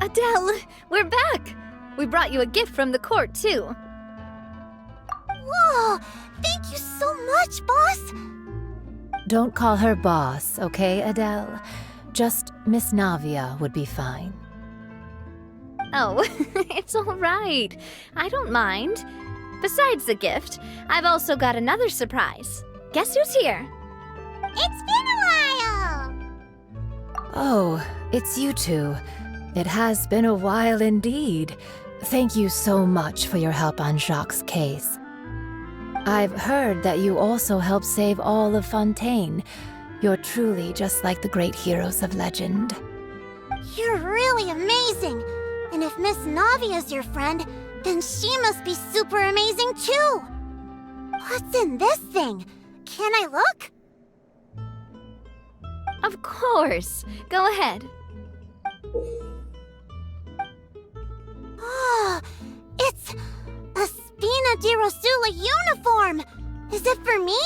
Adele, we're back! We brought you a gift from the court, too. Whoa! Thank you so much, boss! Don't call her boss, okay, Adele? Just Miss Navia would be fine. Oh, it's all right. I don't mind. Besides the gift, I've also got another surprise. Guess who's here? It's been a while! Oh, it's you two. It has been a while indeed. Thank you so much for your help on Jacques' case. I've heard that you also helped save all of Fontaine. You're truly just like the great heroes of legend. You're really amazing! And if Miss Navia's your friend, then she must be super amazing too! What's in this thing? Can I look? Of course. Go ahead. Oh, it's a Spina di Rosula uniform! Is it for me?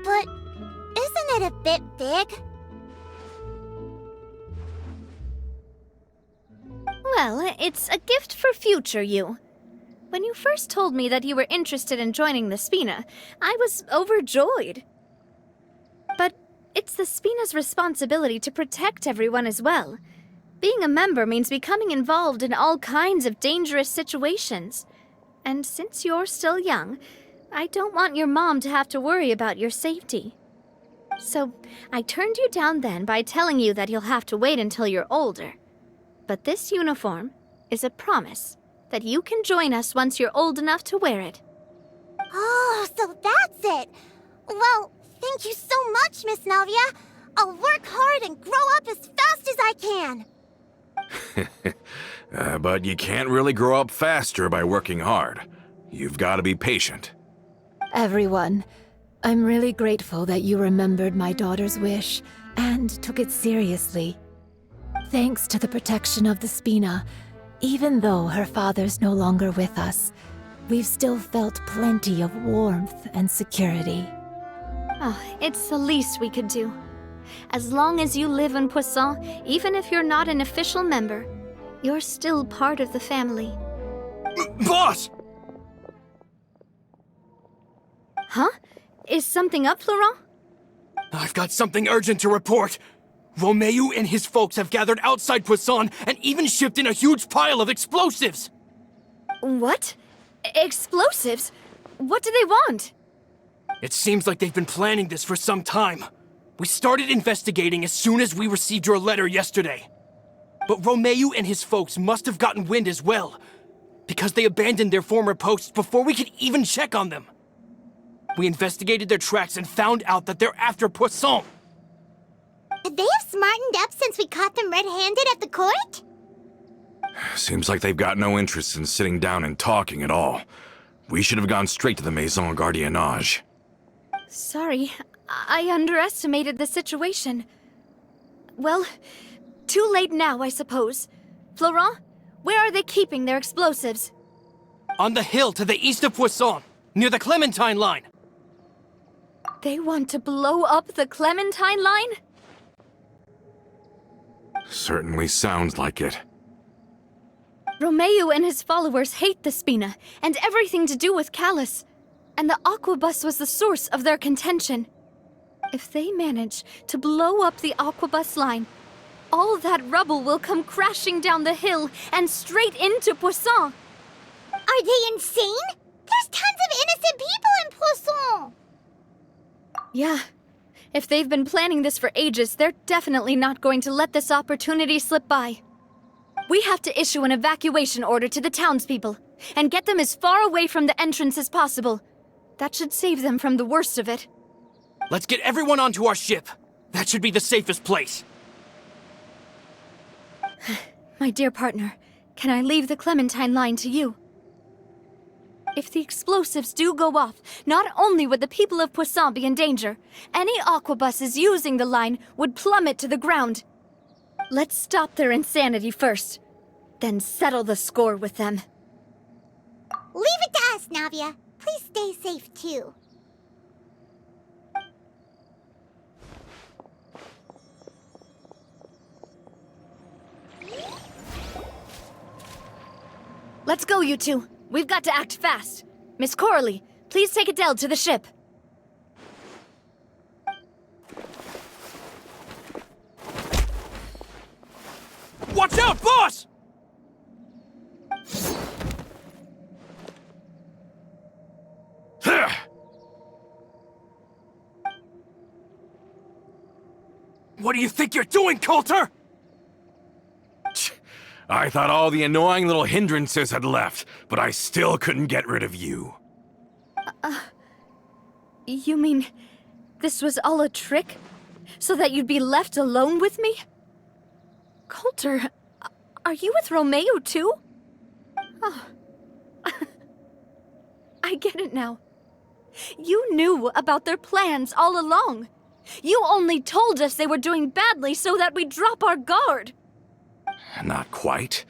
But isn't it a bit big? Well, it's a gift for future you. When you first told me that you were interested in joining the Spina, I was overjoyed. But it's the Spina's responsibility to protect everyone as well. Being a member means becoming involved in all kinds of dangerous situations. And since you're still young, I don't want your mom to have to worry about your safety. So I turned you down then by telling you that you'll have to wait until you're older. But this uniform is a promise that you can join us once you're old enough to wear it. Oh, so that's it! Well, thank you so much, Miss Navia. I'll work hard and grow up as fast as I can. But you can't really grow up faster by working hard. You've got to be patient. Everyone, I'm really grateful that you remembered my daughter's wish and took it seriously. Thanks to the protection of the Spina, even though her father's no longer with us, we've still felt plenty of warmth and security. Oh, it's the least we could do. As long as you live in Poisson, even if you're not an official member, you're still part of the family. Boss! Huh? Is something up, Florent? I've got something urgent to report. Romeu and his folks have gathered outside Poisson and even shipped in a huge pile of explosives. What? Explosives? What do they want? It seems like they've been planning this for some time. We started investigating as soon as we received your letter yesterday. But Romeu and his folks must have gotten wind as well, because they abandoned their former posts before we could even check on them. We investigated their tracks and found out that they're after Poisson. They have smartened up since we caught them red-handed at the court? Seems like they've got no interest in sitting down and talking at all. We should have gone straight to the Maison Gardiennage. Sorry, I underestimated the situation. Well, too late now, I suppose. Florent, where are they keeping their explosives? On the hill to the east of Poisson, near the Clementine line. They want to blow up the Clementine line? Certainly sounds like it. Romeu and his followers hate the Spina and everything to do with Callus. And the Aquabus was the source of their contention. If they manage to blow up the Aquabus line, all that rubble will come crashing down the hill and straight into Poisson. Are they insane? There's tons of innocent people in Poisson! Yeah. If they've been planning this for ages, they're definitely not going to let this opportunity slip by. We have to issue an evacuation order to the townspeople and get them as far away from the entrance as possible. That should save them from the worst of it. Let's get everyone onto our ship. That should be the safest place. My dear partner, can I leave the Clementine line to you? If the explosives do go off, not only would the people of Poisson be in danger, any aquabuses using the line would plummet to the ground. Let's stop their insanity first, then settle the score with them. Leave it to us, Navia. Please stay safe, too. Let's go, you two. We've got to act fast. Miss Coralie, please take Adele to the ship. Watch out, boss! What do you think you're doing, Coulter? I thought all the annoying little hindrances had left, but I still couldn't get rid of you. You mean this was all a trick? So that you'd be left alone with me? Coulter, are you with Romeo too? Oh. I get it now. You knew about their plans all along. You only told us they were doing badly so that we'd drop our guard. Not quite.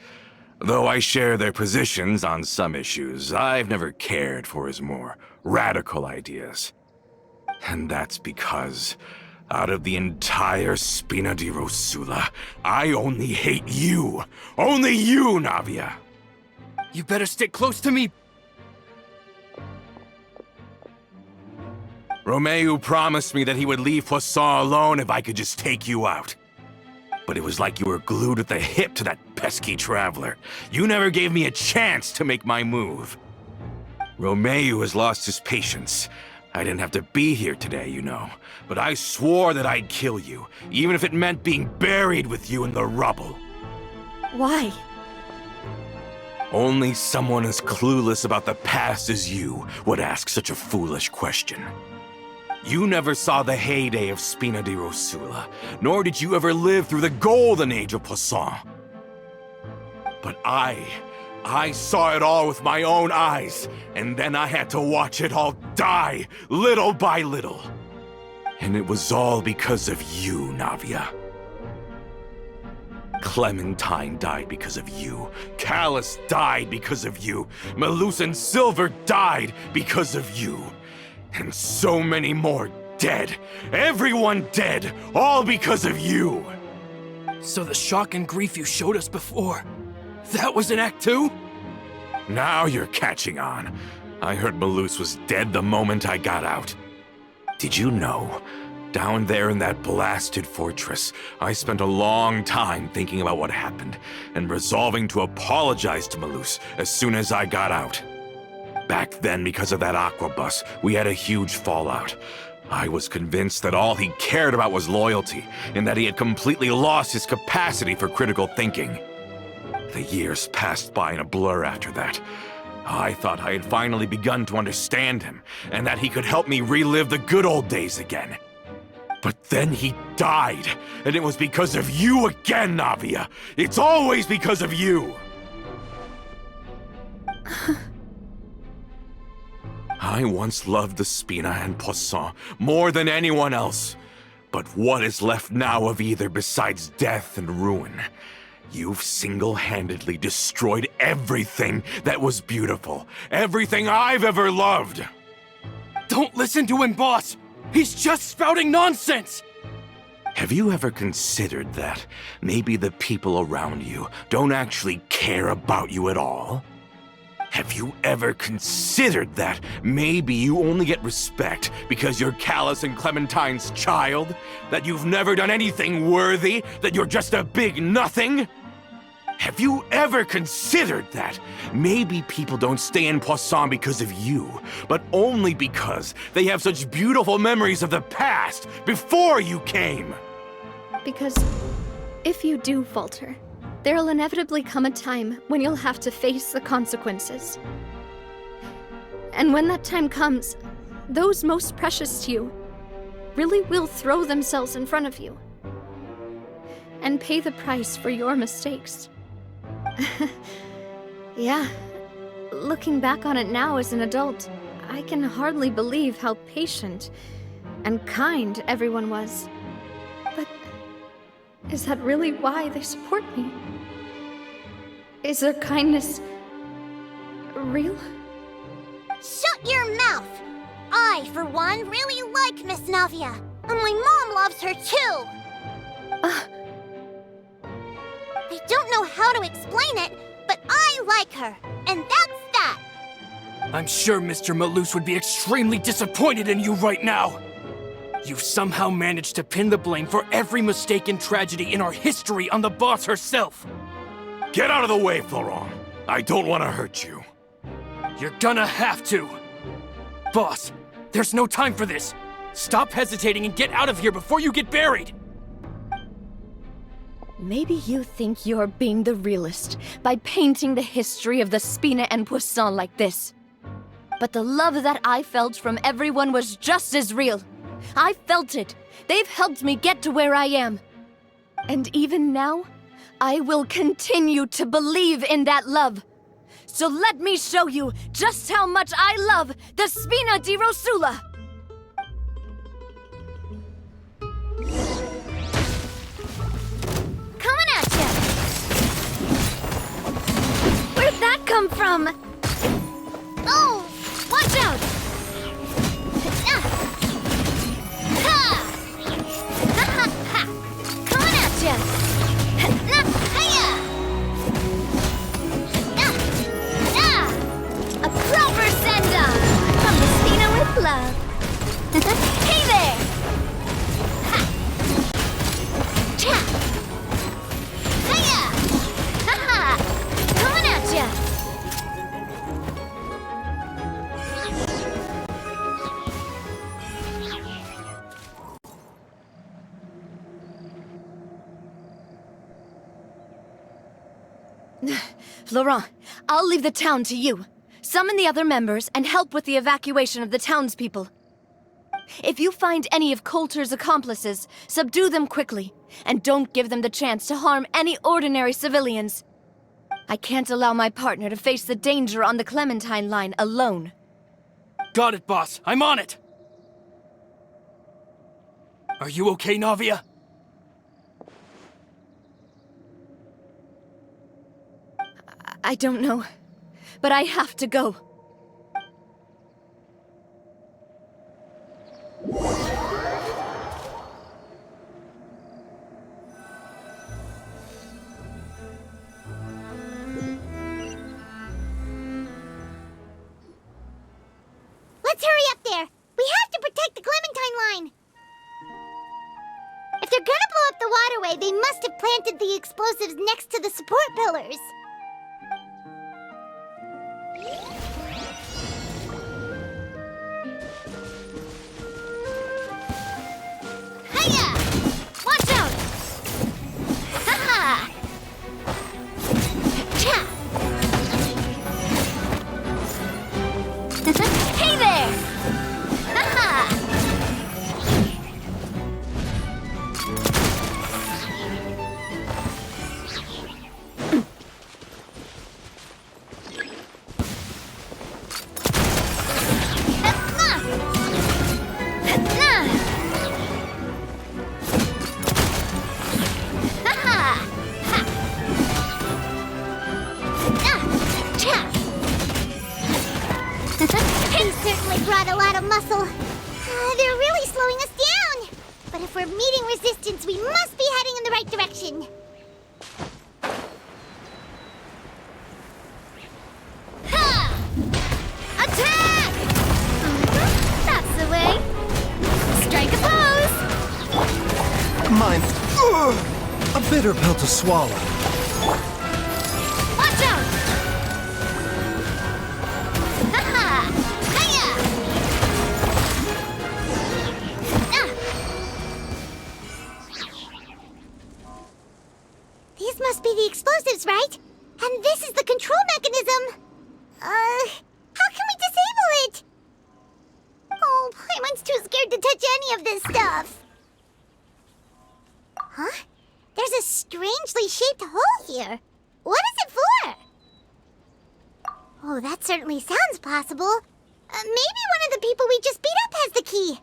Though I share their positions on some issues, I've never cared for his more radical ideas. And that's because, out of the entire Spina di Rosula, I only hate you. Only you, Navia. You better stick close to me. Romeo promised me that he would leave Poisson alone if I could just take you out. But it was like you were glued at the hip to that pesky traveler. You never gave me a chance to make my move. Romeo has lost his patience. I didn't have to be here today, you know. But I swore that I'd kill you, even if it meant being buried with you in the rubble. Why? Only someone as clueless about the past as you would ask such a foolish question. You never saw the heyday of Spina di Rosula, nor did you ever live through the golden age of Poisson. But I saw it all with my own eyes, and then I had to watch it all die, little by little. And it was all because of you, Navia. Clementine died because of you. Callus died because of you. Malus and Silver died because of you. And so many more dead. Everyone dead, all because of you. So the shock and grief you showed us before, that was in Act 2? Now you're catching on. I heard Malus was dead the moment I got out. Did you know? Down there in that blasted fortress, I spent a long time thinking about what happened and resolving to apologize to Malus as soon as I got out. Back then, because of that aquabus, we had a huge fallout. I was convinced that all he cared about was loyalty, and that he had completely lost his capacity for critical thinking. The years passed by in a blur after that. I thought I had finally begun to understand him, and that he could help me relive the good old days again. But then he died, and it was because of you again, Navia! It's always because of you! I once loved the Spina and Poisson more than anyone else. But what is left now of either besides death and ruin? You've single-handedly destroyed everything that was beautiful. Everything I've ever loved. Don't listen to him, boss! He's just spouting nonsense! Have you ever considered that maybe the people around you don't actually care about you at all? Have you ever considered that maybe you only get respect because you're Callus and Clementine's child? That you've never done anything worthy? That you're just a big nothing? Have you ever considered that maybe people don't stay in Poisson because of you, but only because they have such beautiful memories of the past before you came? Because if you do falter, there'll inevitably come a time when you'll have to face the consequences. And when that time comes, those most precious to you really will throw themselves in front of you and pay the price for your mistakes. Yeah, looking back on it now as an adult, I can hardly believe how patient and kind everyone was. But is that really why they support me? Is their kindness real? Shut your mouth! I, for one, really like Miss Navia, and my mom loves her too! I don't know how to explain it, but I like her, and that's that! I'm sure Mr. Malus would be extremely disappointed in you right now. You've somehow managed to pin the blame for every mistake and tragedy in our history on the boss herself. Get out of the way, Florent. I don't want to hurt you. You're gonna have to. Boss, there's no time for this. Stop hesitating and get out of here before you get buried. Maybe you think you're being the realist by painting the history of the Spina and Poisson like this. But the love that I felt from everyone was just as real. I felt it. They've helped me get to where I am. And even now, I will continue to believe in that love. So let me show you just how much I love the Spina di Rosula! Coming at ya! Where'd that come from? Oh! Watch out! Coming at ya! A proper send-off from the Spina with love. Hey there! Ha! Cha! Hiya! Ha-ha! Coming at ya! Laurent, I'll leave the town to you. Summon the other members and help with the evacuation of the townspeople. If you find any of Coulter's accomplices, subdue them quickly, and don't give them the chance to harm any ordinary civilians. I can't allow my partner to face the danger on the Clementine line alone. Got it, boss. I'm on it. Are you okay, Navia? I don't know, but I have to go. Let's hurry up there! We have to protect the Clementine line! If they're gonna blow up the waterway, they must have planted the explosives next to the support pillars. Hiya! Watch out! Ha-ha! Cha! Hey there! Ha-ha! He certainly brought a lot of muscle. They're really slowing us down. But if we're meeting resistance, we must be heading in the right direction. Ha! Attack! That's the way. Strike a pose! Mine. A bitter pill to swallow. Watch out! Ha-ha! Hiya! These must be the explosives, right? And this is the control mechanism. How can we disable it? Oh, Paimon's too scared to touch any of this stuff. Huh? There's a strangely shaped hole here. What is it for? Oh, that certainly sounds possible. Maybe one of the people we just beat up has the key.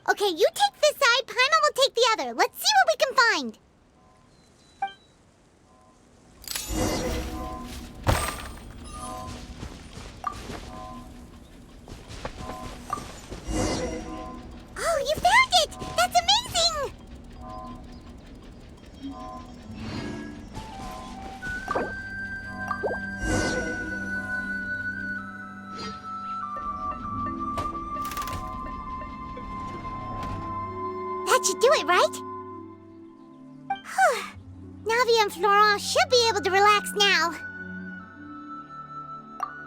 Okay, you take this side, Paimon will take the other. Let's see what we can find. Oh, you found it! That's amazing! That should do it, right? Navia and Florent should be able to relax now.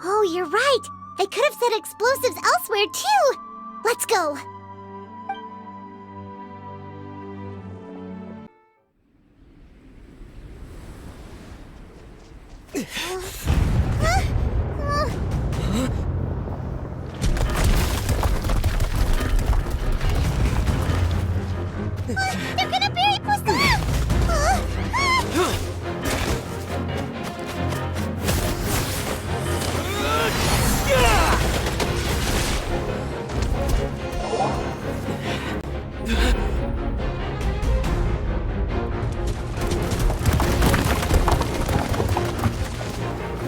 Oh, you're right. They could have set explosives elsewhere, too. Let's go. They're gonna bury Poisson!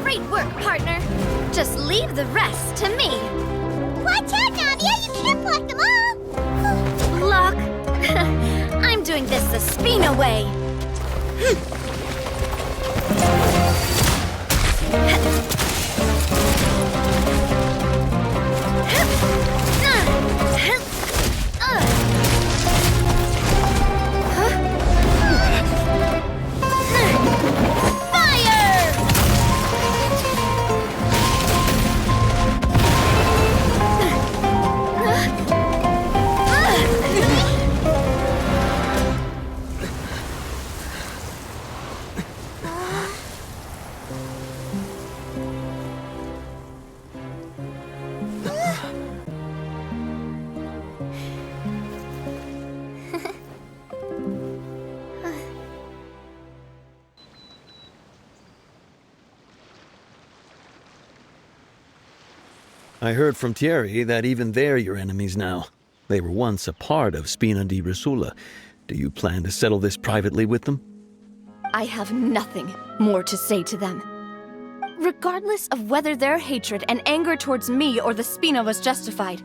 Great work, partner. Just leave the rest to me. Watch out, Navia! You can't block them all! Block? I'm doing this the Spina way. I heard from Thierry that even they're your enemies now. They were once a part of Spina di Rosula. Do you plan to settle this privately with them? I have nothing more to say to them. Regardless of whether their hatred and anger towards me or the Spina was justified,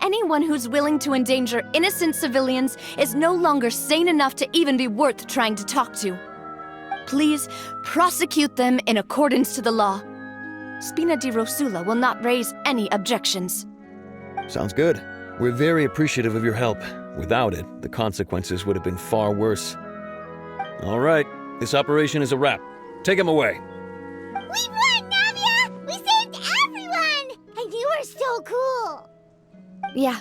anyone who's willing to endanger innocent civilians is no longer sane enough to even be worth trying to talk to. Please prosecute them in accordance to the law. Spina di Rosula will not raise any objections. Sounds good. We're very appreciative of your help. Without it, the consequences would have been far worse. All right, this operation is a wrap. Take him away. We won, Navia! We saved everyone! And you were so cool! Yeah.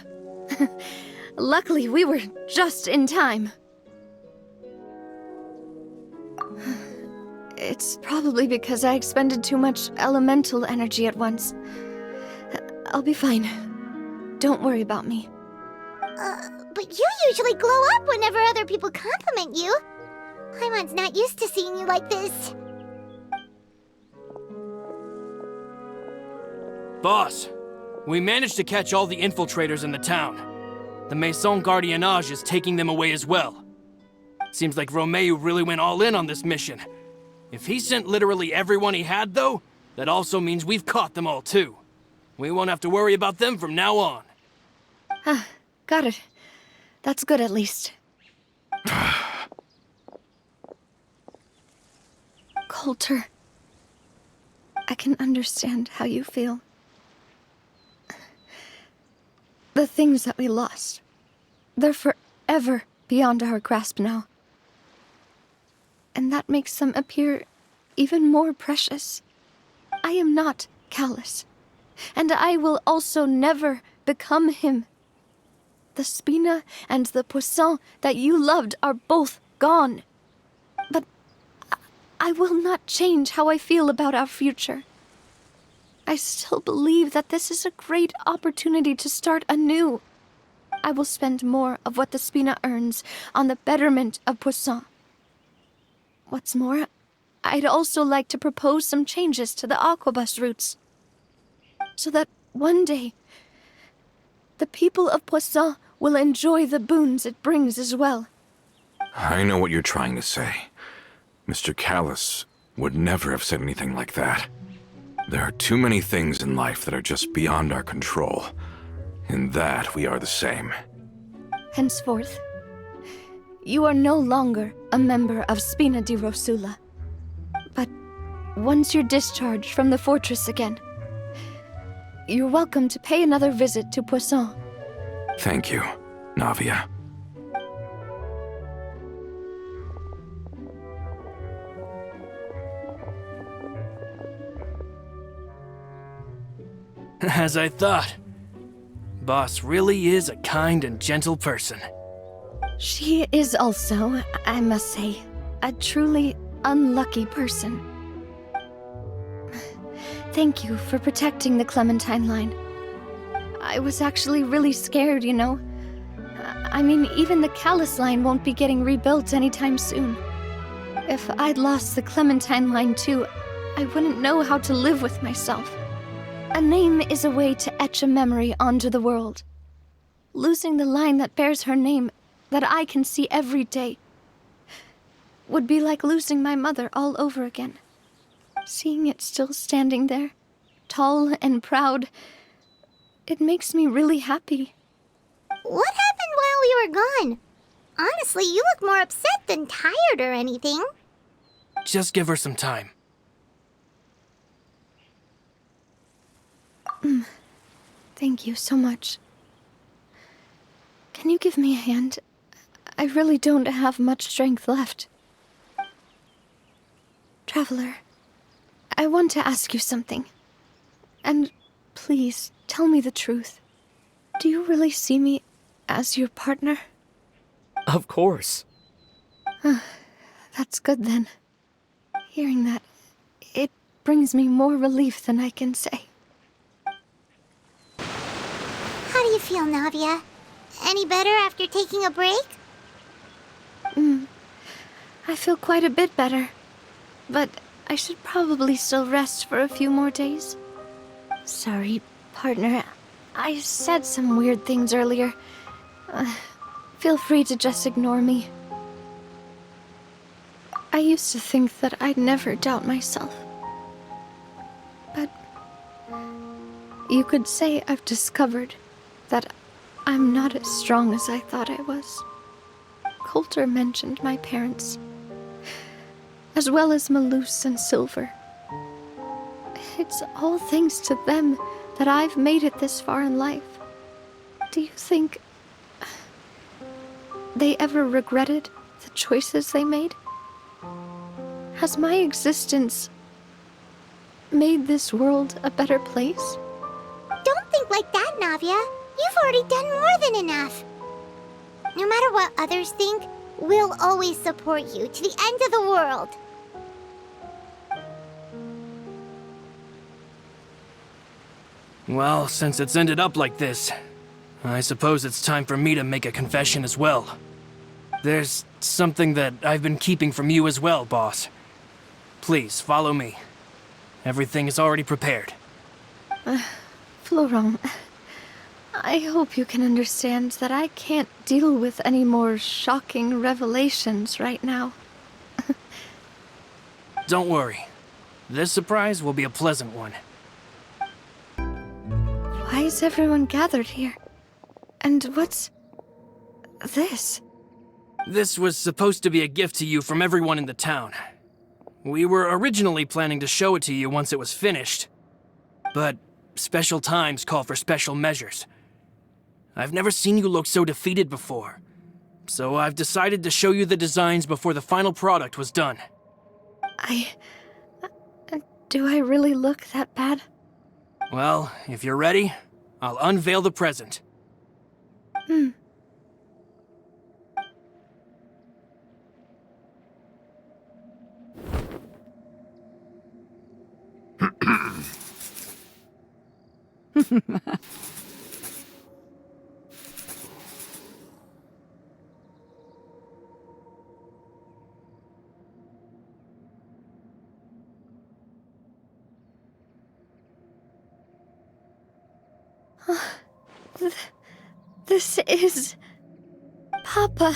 Luckily, we were just in time. It's probably because I expended too much elemental energy at once. I'll be fine. Don't worry about me. But you usually glow up whenever other people compliment you. Paimon's not used to seeing you like this. Boss, we managed to catch all the infiltrators in the town. The Maison Gardiennage is taking them away as well. Seems like Romeu really went all in on this mission. If he sent literally everyone he had, though, that also means we've caught them all, too. We won't have to worry about them from now on. Got it. That's good, at least. Coulter, I can understand how you feel. The things that we lost, they're forever beyond our grasp now. And that makes them appear even more precious. I am not callous, and I will also never become him. The Spina and the Poisson that you loved are both gone. But I will not change how I feel about our future. I still believe that this is a great opportunity to start anew. I will spend more of what the Spina earns on the betterment of Poisson. What's more, I'd also like to propose some changes to the aquabus routes, so that one day, the people of Poisson will enjoy the boons it brings as well. I know what you're trying to say. Mr. Callus would never have said anything like that. There are too many things in life that are just beyond our control. In that, we are the same. Henceforth, you are no longer a member of Spina di Rosula. But once you're discharged from the fortress again, you're welcome to pay another visit to Poisson. Thank you, Navia. As I thought. Boss really is a kind and gentle person. She is also, I must say, a truly unlucky person. Thank you for protecting the Clementine line. I was actually really scared, you know. I mean, even the Callus line won't be getting rebuilt anytime soon. If I'd lost the Clementine line too, I wouldn't know how to live with myself. A name is a way to etch a memory onto the world. Losing the line that bears her name, that I can see every day, would be like losing my mother all over again. Seeing it still standing there, tall and proud, it makes me really happy. What happened while we were gone? Honestly, you look more upset than tired or anything. Just give her some time. Thank you so much. Can you give me a hand? I really don't have much strength left. Traveler, I want to ask you something. And please, tell me the truth. Do you really see me as your partner? Of course. That's good then. Hearing that, it brings me more relief than I can say. How do you feel, Navia? Any better after taking a break? I feel quite a bit better. But I should probably still rest for a few more days. Sorry, partner. I said some weird things earlier. Feel free to just ignore me. I used to think that I'd never doubt myself. But you could say I've discovered that I'm not as strong as I thought I was. Coulter mentioned my parents, as well as Malus and Silver. It's all thanks to them that I've made it this far in life. Do you think they ever regretted the choices they made? Has my existence made this world a better place? Don't think like that, Navia. You've already done more than enough. No matter what others think, we'll always support you to the end of the world. Well, since it's ended up like this, I suppose it's time for me to make a confession as well. There's something that I've been keeping from you as well, boss. Please, follow me. Everything is already prepared. Florent, I hope you can understand that I can't deal with any more shocking revelations right now. Don't worry. This surprise will be a pleasant one. Why is everyone gathered here? And what's this? This was supposed to be a gift to you from everyone in the town. We were originally planning to show it to you once it was finished. But special times call for special measures. I've never seen you look so defeated before. So I've decided to show you the designs before the final product was done. Do I really look that bad? Well, if you're ready, I'll unveil the present. This is... Papa,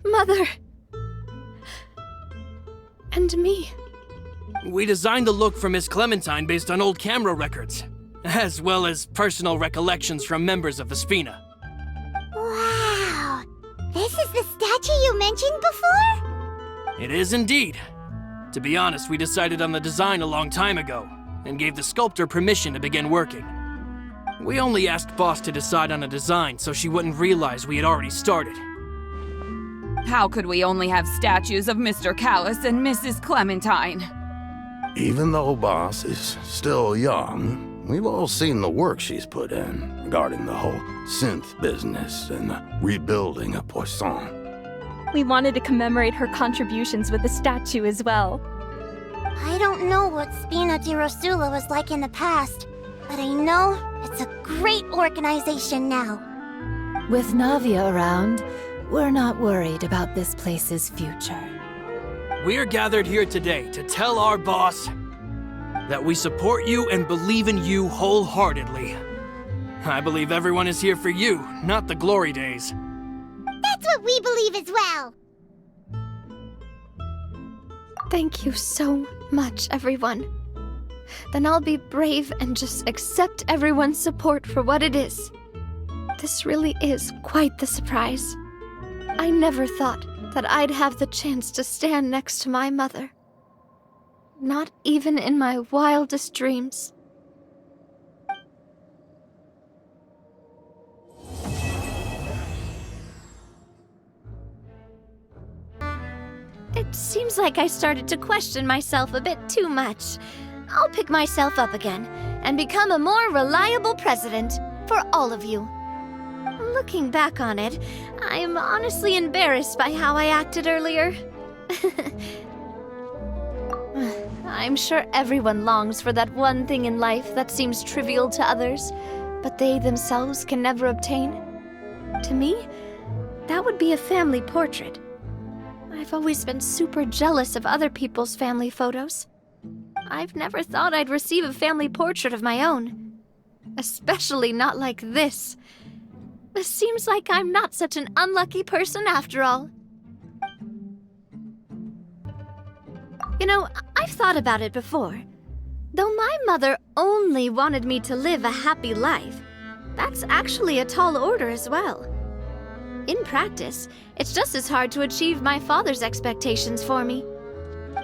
Mother, and me. We designed the look for Miss Clementine based on old camera records, as well as personal recollections from members of the Spina. Wow! This is the statue you mentioned before? It is indeed. To be honest, we decided on the design a long time ago, and gave the sculptor permission to begin working. We only asked Boss to decide on a design so she wouldn't realize we had already started. How could we only have statues of Mr. Callus and Mrs. Clementine? Even though Boss is still young, We've all seen the work she's put in regarding the whole synth business and the rebuilding of Poisson. We wanted to commemorate her contributions with a statue as well. I don't know what Spina di Rosula was like in the past, but I know it's a great organization now. With Navia around, we're not worried about this place's future. We're gathered here today to tell our boss that we support you and believe in you wholeheartedly. I believe everyone is here for you, not the glory days. That's what we believe as well. Thank you so much, everyone. Then I'll be brave and just accept everyone's support for what it is. This really is quite the surprise. I never thought that I'd have the chance to stand next to my mother. Not even in my wildest dreams. It seems like I started to question myself a bit too much. I'll pick myself up again and become a more reliable president for all of you. Looking back on it, I'm honestly embarrassed by how I acted earlier. I'm sure everyone longs for that one thing in life that seems trivial to others, but they themselves can never obtain. To me, that would be a family portrait. I've always been super jealous of other people's family photos. I've never thought I'd receive a family portrait of my own. Especially not like this. It seems like I'm not such an unlucky person after all. You know, I've thought about it before. Though my mother only wanted me to live a happy life, that's actually a tall order as well. In practice, it's just as hard to achieve my father's expectations for me.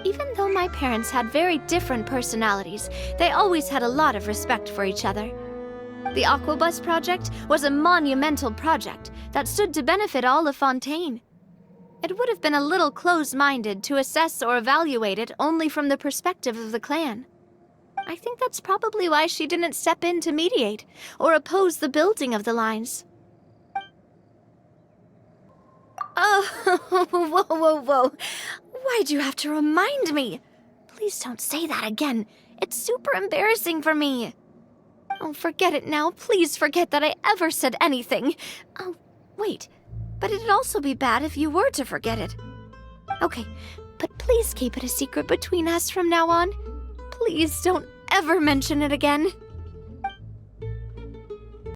Even though my parents had very different personalities, they always had a lot of respect for each other. The Aquabus project was a monumental project that stood to benefit all of Fontaine. It would have been a little close-minded to assess or evaluate it only from the perspective of the clan. I think that's probably why she didn't step in to mediate or oppose the building of the lines. Oh, whoa. Why'd you have to remind me? Please don't say that again. It's super embarrassing for me. Oh, forget it now. Please forget that I ever said anything. Oh, wait. But it'd also be bad if you were to forget it. Okay, but please keep it a secret between us from now on. Please don't ever mention it again.